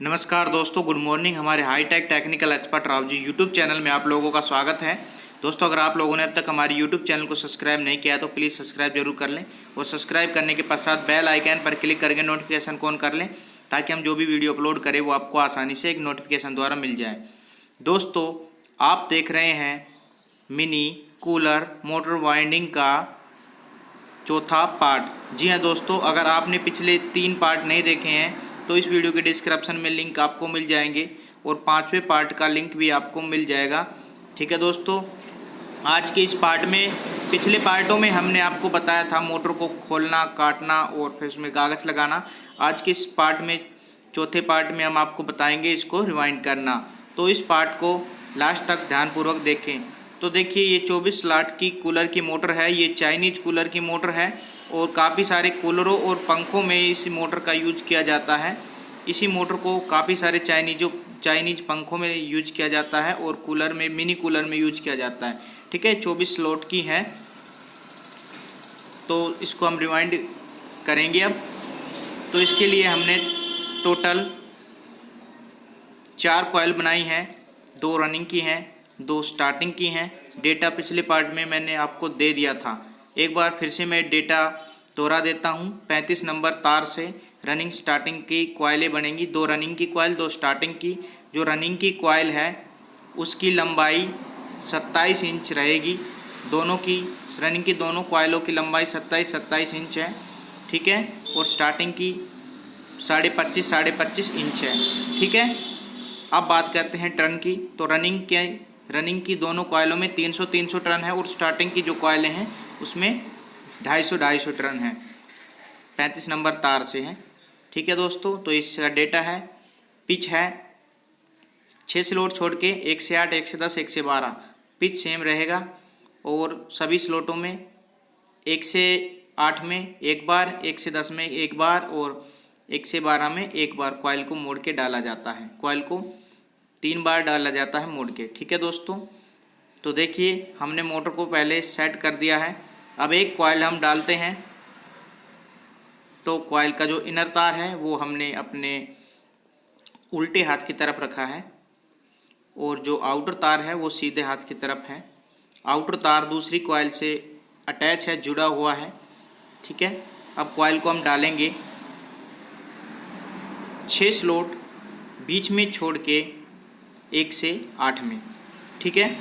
नमस्कार दोस्तों, good morning. हमारे hi tech technical expert Rao ji YouTube channel में आप लोगों का स्वागत है। दोस्तों, अगर आप लोगों ने अब तक हमारे यूट्यूब चैनल को सब्सक्राइब नहीं किया तो प्लीज़ सब्सक्राइब जरूर कर लें और सब्सक्राइब करने के पश्चात बेल आइकन पर क्लिक करके नोटिफिकेशन को ऑन कर लें ताकि हम जो भी वीडियो अपलोड करें वो आपको आसानी से एक नोटिफिकेशन द्वारा मिल जाए। दोस्तों, आप देख रहे हैं मिनी कूलर मोटर वाइंडिंग का चौथा पार्ट। जी हाँ दोस्तों, अगर आपने पिछले 3 पार्ट नहीं देखे हैं तो इस वीडियो के डिस्क्रिप्शन में लिंक आपको मिल जाएंगे और 5वें पार्ट का लिंक भी आपको मिल जाएगा। ठीक है दोस्तों, आज के इस पार्ट में, पिछले पार्टों में हमने आपको बताया था मोटर को खोलना, काटना और फिर उसमें कागज़ लगाना। आज के इस पार्ट में, चौथे पार्ट में हम आपको बताएंगे इसको रिवाइंड करना। तो इस पार्ट को लास्ट तक ध्यानपूर्वक देखें। तो देखिए, ये 24 वाट की कूलर की मोटर है। ये चाइनीज़ कूलर की मोटर है और काफ़ी सारे कूलरों और पंखों में इस मोटर का यूज किया जाता है। इसी मोटर को काफ़ी सारे चाइनीज़ पंखों में यूज किया जाता है और कूलर में, मिनी कूलर में यूज किया जाता है। ठीक है, 24 स्लॉट की है। तो इसको हम रिवाइंड करेंगे अब। तो इसके लिए हमने टोटल 4 कॉइल बनाई हैं, 2 रनिंग की हैं, 2 स्टार्टिंग की हैं। डेटा पिछले पार्ट में मैंने आपको दे दिया था। एक बार फिर से मैं डेटा दोहरा देता हूँ। 35 नंबर तार से रनिंग स्टार्टिंग की कॉइलें बनेंगी, 2 रनिंग की कॉइल, 2 स्टार्टिंग की। जो रनिंग की कॉइल है उसकी लंबाई 27 इंच रहेगी। दोनों की, रनिंग की दोनों कॉइलों की लंबाई 27 इंच है। ठीक है, और स्टार्टिंग की 25.5 इंच है। ठीक है, अब बात करते हैं टर्न की। तो रनिंग की दोनों कॉइलों में 300 टर्न है और स्टार्टिंग की जो कॉइलें हैं उसमें 250 टर्न है। 35 नंबर तार से है। ठीक है दोस्तों, तो इसका डेटा है। पिच है 6 स्लॉट छोड़ के 1 से 8, 1 से 10, 1 से 12 पिच सेम रहेगा और सभी स्लॉटों में 1 से 8 में एक बार, 1 से 10 में एक बार और 1 से 12 में एक बार कॉइल को मोड़ के डाला जाता है। कॉइल को 3 बार डाला जाता है मोड़ के। ठीक है दोस्तों, तो देखिए हमने मोटर को पहले सेट कर दिया है। अब एक कॉइल हम डालते हैं। तो कॉइल का जो इनर तार है वो हमने अपने उल्टे हाथ की तरफ रखा है और जो आउटर तार है वो सीधे हाथ की तरफ है। आउटर तार दूसरी कॉइल से अटैच है, जुड़ा हुआ है। ठीक है, अब कॉइल को हम डालेंगे 6 स्लॉट बीच में छोड़ के 1 से 8 में। ठीक है,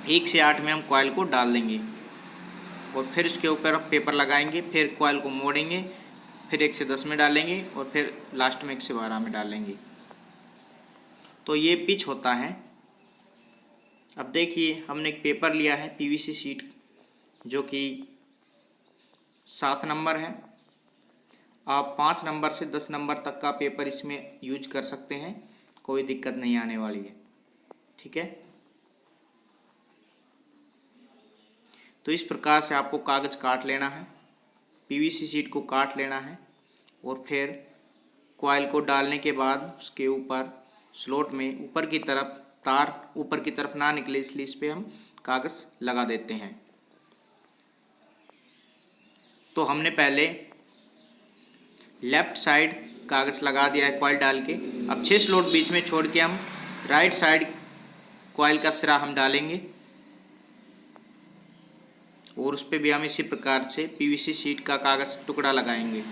1 से 8 में हम कॉइल को डाल देंगे और फिर उसके ऊपर पेपर लगाएंगे। फिर कॉइल को मोड़ेंगे, फिर 1 से 10 में डालेंगे और फिर लास्ट में 1 से 12 में डालेंगे। तो ये पिच होता है। अब देखिए, हमने एक पेपर लिया है पीवीसी शीट जो कि 7 नंबर है। आप 5 नंबर से 10 नंबर तक का पेपर इसमें यूज कर सकते हैं, कोई दिक्कत नहीं आने वाली है। ठीक है, तो इस प्रकार से आपको कागज़ काट लेना है, पीवीसी शीट को काट लेना है और फिर कॉइल को डालने के बाद उसके ऊपर स्लॉट में ऊपर की तरफ, तार ऊपर की तरफ ना निकले इसलिए इस पर हम कागज़ लगा देते हैं। तो हमने पहले लेफ़्ट साइड कागज़ लगा दिया है कॉइल डाल के। अब 6 स्लॉट बीच में छोड़ के हम राइट साइड कॉइल का सिरा हम डालेंगे और उस पर भी हम इसी प्रकार से पीवीसी शीट का कागज़ टुकड़ा लगाएंगे।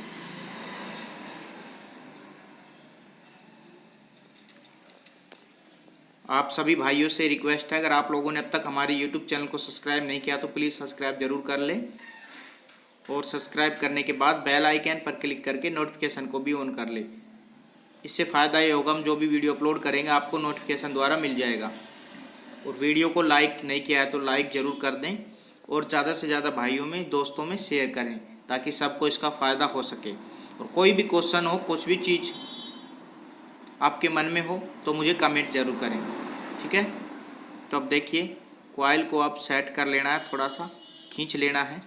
आप सभी भाइयों से रिक्वेस्ट है, अगर आप लोगों ने अब तक हमारे YouTube चैनल को सब्सक्राइब नहीं किया तो प्लीज़ सब्सक्राइब जरूर कर लें और सब्सक्राइब करने के बाद बेल आइकन पर क्लिक करके नोटिफिकेशन को भी ऑन कर लें। इससे फ़ायदा ये होगा, हम जो भी वीडियो अपलोड करेंगे आपको नोटिफिकेशन द्वारा मिल जाएगा। और वीडियो को लाइक नहीं किया है तो लाइक ज़रूर कर दें और ज़्यादा से ज़्यादा भाइयों में, दोस्तों में शेयर करें ताकि सबको इसका फ़ायदा हो सके। और कोई भी क्वेश्चन हो, कुछ भी चीज़ आपके मन में हो तो मुझे कमेंट ज़रूर करें। ठीक है, तो अब देखिए कॉइल को आप सेट कर लेना है, थोड़ा सा खींच लेना है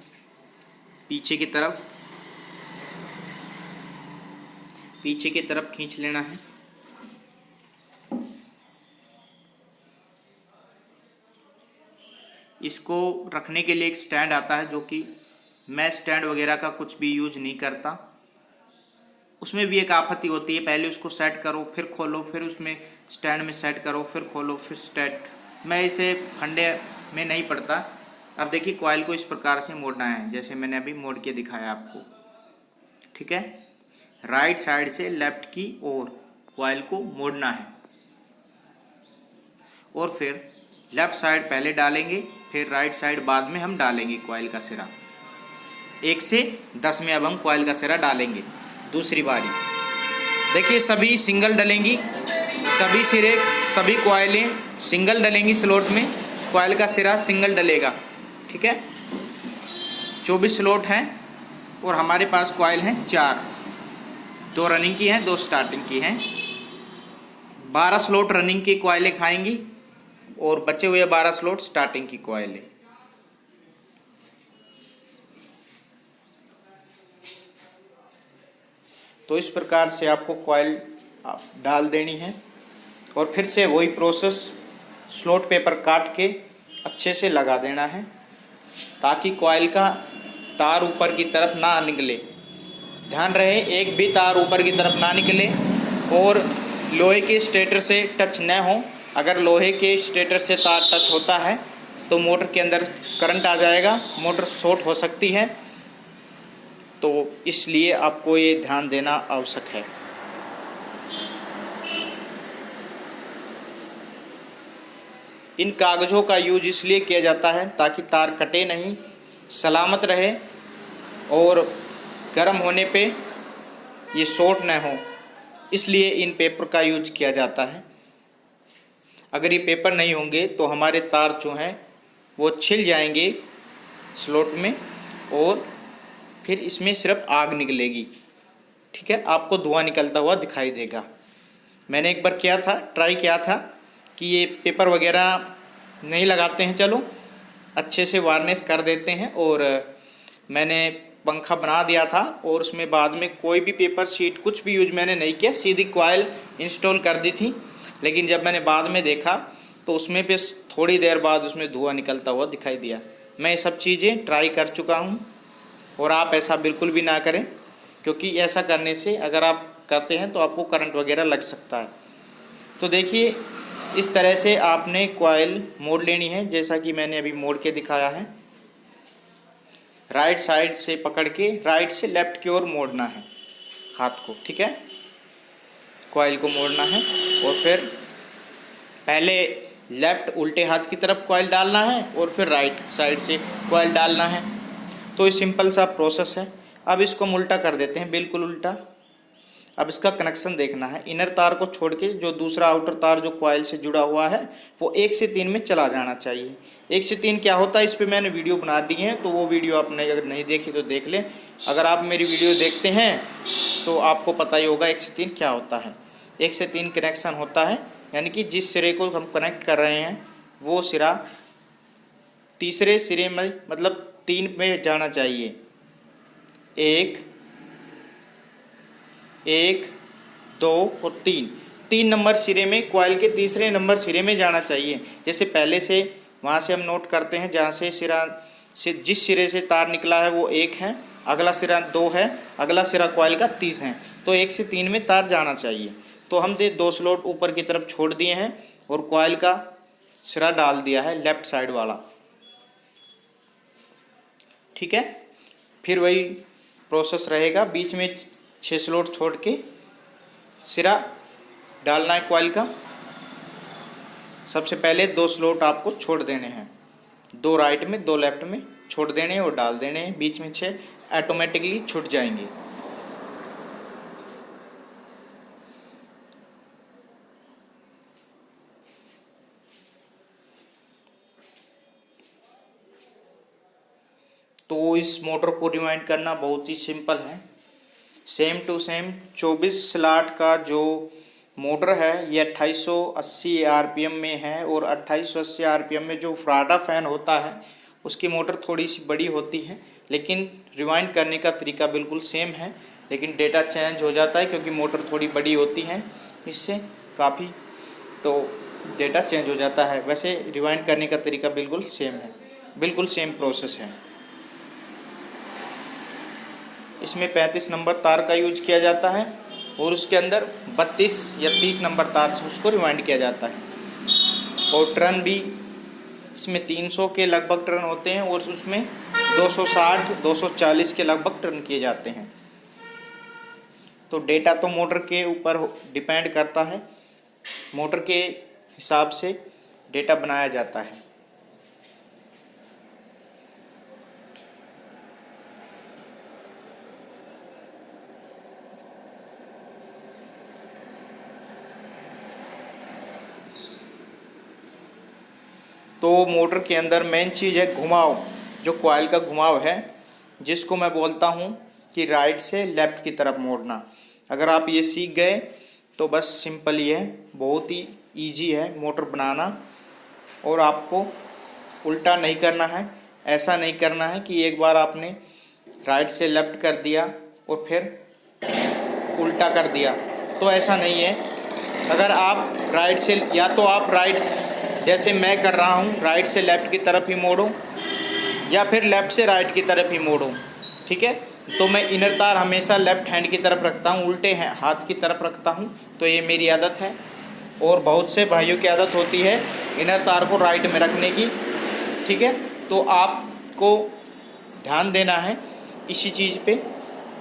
पीछे की तरफ खींच लेना है। इसको रखने के लिए एक स्टैंड आता है, जो कि मैं स्टैंड वगैरह का कुछ भी यूज नहीं करता। उसमें भी एक आफती होती है, पहले उसको सेट करो फिर खोलो, फिर उसमें स्टैंड में सेट करो, फिर खोलो, फिर स्टैंड। मैं इसे फंडे में नहीं पड़ता। अब देखिए कॉइल को इस प्रकार से मोड़ना है जैसे मैंने अभी मोड़ के दिखाया आपको, ठीक है। राइट साइड से लेफ्ट की ओर कॉइल को मोड़ना है और फिर लेफ्ट साइड पहले डालेंगे, फिर राइट साइड बाद में हम डालेंगे कॉइल का सिरा। 1 से 10 में अब हम कॉइल का सिरा डालेंगे। दूसरी बारी देखिए सभी सिंगल डलेंगी, सभी सिरे सभी कॉइलें सिंगल डलेंगी स्लॉट में, कॉइल का सिरा सिंगल डलेगा, ठीक है। 24 स्लॉट हैं और हमारे पास कॉइल हैं 4, 2 रनिंग की हैं, 2 स्टार्टिंग की हैं। 12 स्लॉट रनिंग की कॉइलें खाएंगी और बचे हुए 12 स्लॉट स्टार्टिंग की कॉइलें। तो इस प्रकार से आपको कॉइल डाल देनी है और फिर से वही प्रोसेस स्लॉट पेपर काट के अच्छे से लगा देना है ताकि कॉइल का तार ऊपर की तरफ ना निकले। ध्यान रहे एक भी तार ऊपर की तरफ ना निकले और लोहे के स्टेटर से टच न हो। अगर लोहे के स्टेटर से तार टच होता है तो मोटर के अंदर करंट आ जाएगा, मोटर शॉर्ट हो सकती है। तो इसलिए आपको ये ध्यान देना आवश्यक है। इन कागज़ों का यूज इसलिए किया जाता है ताकि तार कटे नहीं, सलामत रहे और गर्म होने पे ये शॉर्ट न हो, इसलिए इन पेपर का यूज किया जाता है। अगर ये पेपर नहीं होंगे तो हमारे तार जो हैं वो छिल जाएंगे स्लॉट में और फिर इसमें सिर्फ आग निकलेगी, ठीक है। आपको धुआं निकलता हुआ दिखाई देगा। मैंने एक बार किया था, ट्राई किया था कि ये पेपर वगैरह नहीं लगाते हैं, चलो अच्छे से वार्निश कर देते हैं। और मैंने पंखा बना दिया था और उसमें बाद में कोई भी पेपर शीट कुछ भी यूज मैंने नहीं किया, सीधी कॉइल इंस्टॉल कर दी थी। लेकिन जब मैंने बाद में देखा तो उसमें पे थोड़ी देर बाद उसमें धुआं निकलता हुआ दिखाई दिया। मैं ये सब चीज़ें ट्राई कर चुका हूँ और आप ऐसा बिल्कुल भी ना करें, क्योंकि ऐसा करने से अगर आप करते हैं तो आपको करंट वगैरह लग सकता है। तो देखिए इस तरह से आपने कॉइल मोड़ लेनी है जैसा कि मैंने अभी मोड़ के दिखाया है। राइट साइड से पकड़ के राइट से लेफ़्ट की ओर मोड़ना है हाथ को, ठीक है। कॉइल को मोड़ना है और फिर पहले लेफ़्ट उल्टे हाथ की तरफ कॉइल डालना है और फिर राइट साइड से कॉइल डालना है। तो ये सिंपल सा प्रोसेस है। अब इसको हम उल्टा कर देते हैं, बिल्कुल उल्टा। अब इसका कनेक्शन देखना है, इनर तार को छोड़ के जो दूसरा आउटर तार जो कॉइल से जुड़ा हुआ है वो 1 से 3 में चला जाना चाहिए। 1 से 3 क्या होता है इस पे मैंने वीडियो बना दी है, तो वो वीडियो आपने अगर नहीं देखी तो देख लें। अगर आप मेरी वीडियो देखते हैं तो आपको पता ही होगा 1 से 3 क्या होता है। 1 से 3 कनेक्शन होता है, यानी कि जिस सिरे को हम कनेक्ट कर रहे हैं वो सिरा तीसरे सिरे में मतलब 3 में जाना चाहिए। 1, 2 और 3 नंबर सिरे में कॉइल के तीसरे नंबर सिरे में जाना चाहिए। जैसे पहले से वहाँ से हम नोट करते हैं, जहाँ से सिरा से जिस सिरे से तार निकला है वो 1 है, अगला सिरा 2 है, अगला सिरा कॉइल का 30 है। तो 1 से 3 में तार जाना चाहिए। तो हम 2 स्लॉट ऊपर की तरफ छोड़ दिए हैं और कॉइल का सिरा डाल दिया है लेफ़्ट साइड वाला, ठीक है। फिर वही प्रोसेस रहेगा, बीच में 6 स्लॉट छोड़ के सिरा डालना है कॉइल का। सबसे पहले 2 स्लॉट आपको छोड़ देने हैं, 2 राइट में 2 लेफ्ट में छोड़ देने हैं और डाल देने हैं। बीच में 6 ऑटोमेटिकली छूट जाएंगे। तो इस मोटर को रिवाइंड करना बहुत ही सिंपल है। सेम टू सेम 24 स्लॉट का जो मोटर है ये 2880 आरपीएम में है और 2880 आरपीएम में जो फ्राडा फ़ैन होता है उसकी मोटर थोड़ी सी बड़ी होती है, लेकिन रिवाइंड करने का तरीका बिल्कुल सेम है। लेकिन डेटा चेंज हो जाता है क्योंकि मोटर थोड़ी बड़ी होती है इससे काफ़ी, तो डेटा चेंज हो जाता है। वैसे रिवाइंड करने का तरीका बिल्कुल सेम है, बिल्कुल सेम प्रोसेस है। इसमें 35 नंबर तार का यूज किया जाता है और उसके अंदर 32 या 30 नंबर तार से उसको रिवाइंड किया जाता है। और टर्न भी इसमें 300 के लगभग टर्न होते हैं और उसमें 260-240 के लगभग टर्न किए जाते हैं। तो डेटा तो मोटर के ऊपर डिपेंड करता है, मोटर के हिसाब से डेटा बनाया जाता है। तो मोटर के अंदर मेन चीज़ है घुमाव, जो कॉइल का घुमाव है, जिसको मैं बोलता हूँ कि राइट से लेफ़्ट की तरफ मोड़ना। अगर आप ये सीख गए तो बस सिंपल ही है, बहुत ही इजी है मोटर बनाना। और आपको उल्टा नहीं करना है, ऐसा नहीं करना है कि एक बार आपने राइट से लेफ़्ट कर दिया और फिर उल्टा कर दिया, तो ऐसा नहीं है। अगर आप राइट से, या तो आप राइट जैसे मैं कर रहा हूँ राइट से लेफ़्ट की तरफ ही मोड़ो या फिर लेफ़्ट से राइट की तरफ ही मोड़ो, ठीक है। तो मैं इनर तार हमेशा लेफ़्ट हैंड की तरफ रखता हूँ, उल्टे हाथ की तरफ रखता हूँ, तो ये मेरी आदत है। और बहुत से भाइयों की आदत होती है इनर तार को राइट में रखने की, ठीक है। तो आपको ध्यान देना है इसी चीज़ पे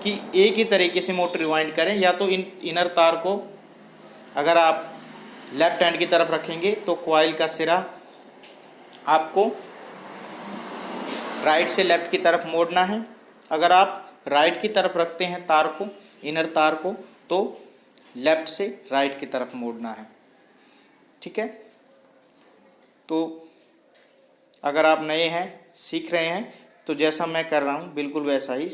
कि एक ही तरीके से मोटर रिवाइंड करें। या तो इनर तार को अगर आप लेफ़्ट हैंड की तरफ रखेंगे तो कॉइल का सिरा आपको राइट से लेफ़्ट की तरफ मोड़ना है। अगर आप राइट की तरफ रखते हैं तार को, इनर तार को, तो लेफ़्ट से राइट की तरफ मोड़ना है, ठीक है। तो अगर आप नए हैं, सीख रहे हैं, तो जैसा मैं कर रहा हूँ बिल्कुल वैसा ही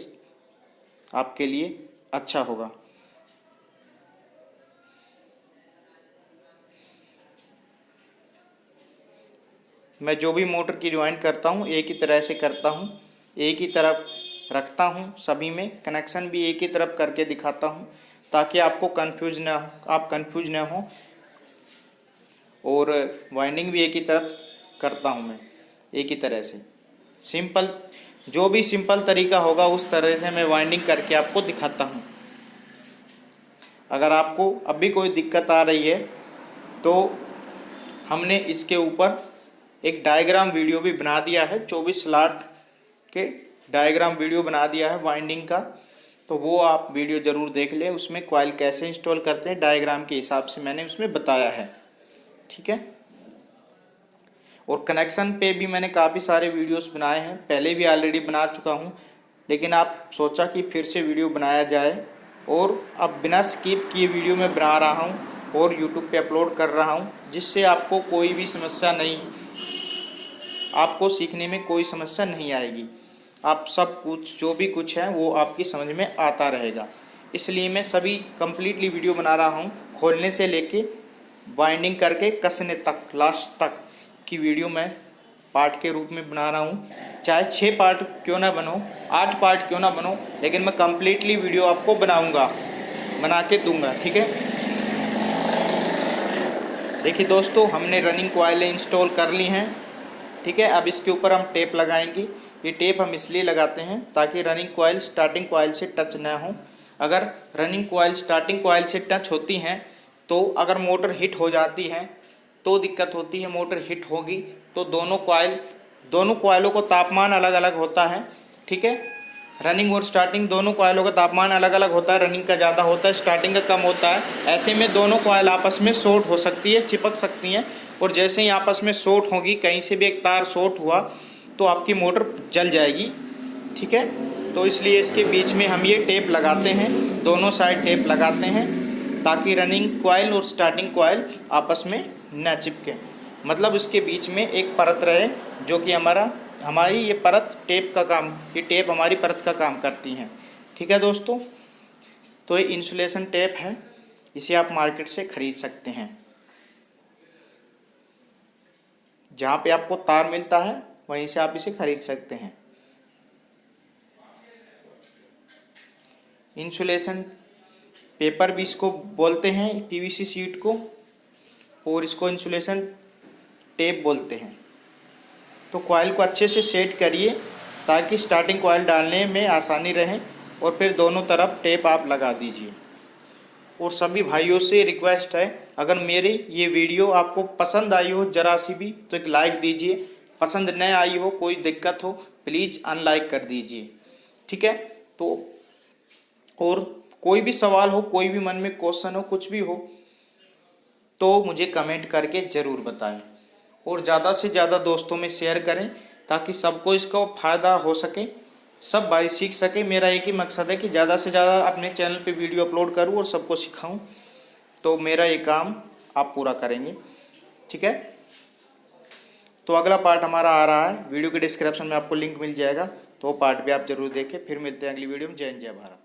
आपके लिए अच्छा होगा। मैं जो भी मोटर की रिवाइंड करता हूँ एक ही तरह से करता हूँ, एक ही तरफ रखता हूँ, सभी में कनेक्शन भी एक ही तरफ करके दिखाता हूँ ताकि आपको कंफ्यूज ना हो, आप कंफ्यूज ना हो। और वाइंडिंग भी एक ही तरफ करता हूँ मैं, एक ही तरह से सिंपल, जो भी सिंपल तरीका होगा उस तरह से मैं वाइंडिंग करके आपको दिखाता हूँ। अगर आपको अब भी कोई दिक्कत आ रही है तो हमने इसके ऊपर एक डायग्राम वीडियो भी बना दिया है, 24 स्लॉट के डायग्राम वीडियो बना दिया है वाइंडिंग का, तो वो आप वीडियो ज़रूर देख लें। उसमें कॉइल कैसे इंस्टॉल करते हैं डायग्राम के हिसाब से मैंने उसमें बताया है, ठीक है। और कनेक्शन पे भी मैंने काफ़ी सारे वीडियोस बनाए हैं, पहले भी ऑलरेडी बना चुका हूँ, लेकिन आप सोचा कि फिर से वीडियो बनाया जाए और अब बिना स्किप किए वीडियो में बना रहा हूँ और यूट्यूब पे अपलोड कर रहा हूँ, जिससे आपको कोई भी समस्या नहीं, आपको सीखने में कोई समस्या नहीं आएगी। आप सब कुछ जो भी कुछ है वो आपकी समझ में आता रहेगा। इसलिए मैं सभी कंप्लीटली वीडियो बना रहा हूँ, खोलने से लेके बाइंडिंग करके कसने तक, लास्ट तक की वीडियो मैं पार्ट के रूप में बना रहा हूँ। चाहे 6 पार्ट क्यों ना बनो, 8 पार्ट क्यों ना बनो, लेकिन मैं कंप्लीटली वीडियो आपको बनाऊँगा, बना के दूँगा, ठीक है। देखिए दोस्तों, हमने रनिंग कॉइलें इंस्टॉल कर ली हैं, ठीक है। अब इसके ऊपर हम टेप लगाएंगे। ये टेप हम इसलिए लगाते हैं ताकि रनिंग कॉइल स्टार्टिंग कॉइल से टच ना हो। अगर रनिंग कॉइल स्टार्टिंग कॉइल से टच होती हैं तो अगर मोटर हिट हो जाती है तो दिक्कत होती है। मोटर हिट होगी तो दोनों कॉइलों को तापमान अलग अलग होता है, ठीक है। रनिंग और स्टार्टिंग दोनों कॉइलों का तापमान अलग अलग होता है, रनिंग का ज़्यादा होता है, स्टार्टिंग का कम होता है। ऐसे में दोनों कॉइल आपस में शॉर्ट हो सकती है, चिपक सकती हैं, और जैसे ही आपस में शॉर्ट होगी, कहीं से भी एक तार शॉर्ट हुआ तो आपकी मोटर जल जाएगी, ठीक है। तो इसलिए इसके बीच में हम ये टेप लगाते हैं, दोनों साइड टेप लगाते हैं ताकि रनिंग कॉइल और स्टार्टिंग कॉइल आपस में न चिपके। मतलब इसके बीच में एक परत रहे, जो कि हमारी ये परत टेप का काम, ये टेप हमारी परत का काम करती हैं, ठीक है दोस्तों। तो ये इंसुलेशन टेप है, इसे आप मार्केट से ख़रीद सकते हैं। जहाँ पे आपको तार मिलता है वहीं से आप इसे ख़रीद सकते हैं। इंसुलेशन पेपर भी इसको बोलते हैं, पीवीसी शीट को, और इसको इंसुलेशन टेप बोलते हैं। तो कॉइल को अच्छे से सेट करिए ताकि स्टार्टिंग कॉइल डालने में आसानी रहे और फिर दोनों तरफ टेप आप लगा दीजिए। और सभी भाइयों से रिक्वेस्ट है, अगर मेरी ये वीडियो आपको पसंद आई हो ज़रा सी भी तो एक लाइक दीजिए, पसंद न आई हो, कोई दिक्कत हो, प्लीज़ अनलाइक कर दीजिए, ठीक है। तो और कोई भी सवाल हो, कोई भी मन में क्वेश्चन हो, कुछ भी हो तो मुझे कमेंट करके ज़रूर बताएं। और ज़्यादा से ज़्यादा दोस्तों में शेयर करें ताकि सबको इसका फ़ायदा हो सके, सब भाई सीख सके। मेरा एक ही मकसद है कि ज़्यादा से ज़्यादा अपने चैनल पे वीडियो अपलोड करूँ और सबको सिखाऊं, तो मेरा ये काम आप पूरा करेंगे, ठीक है। तो अगला पार्ट हमारा आ रहा है, वीडियो के डिस्क्रिप्शन में आपको लिंक मिल जाएगा, तो वो पार्ट भी आप जरूर देखें। फिर मिलते हैं अगली वीडियो में। जय हिंद, जय भारत।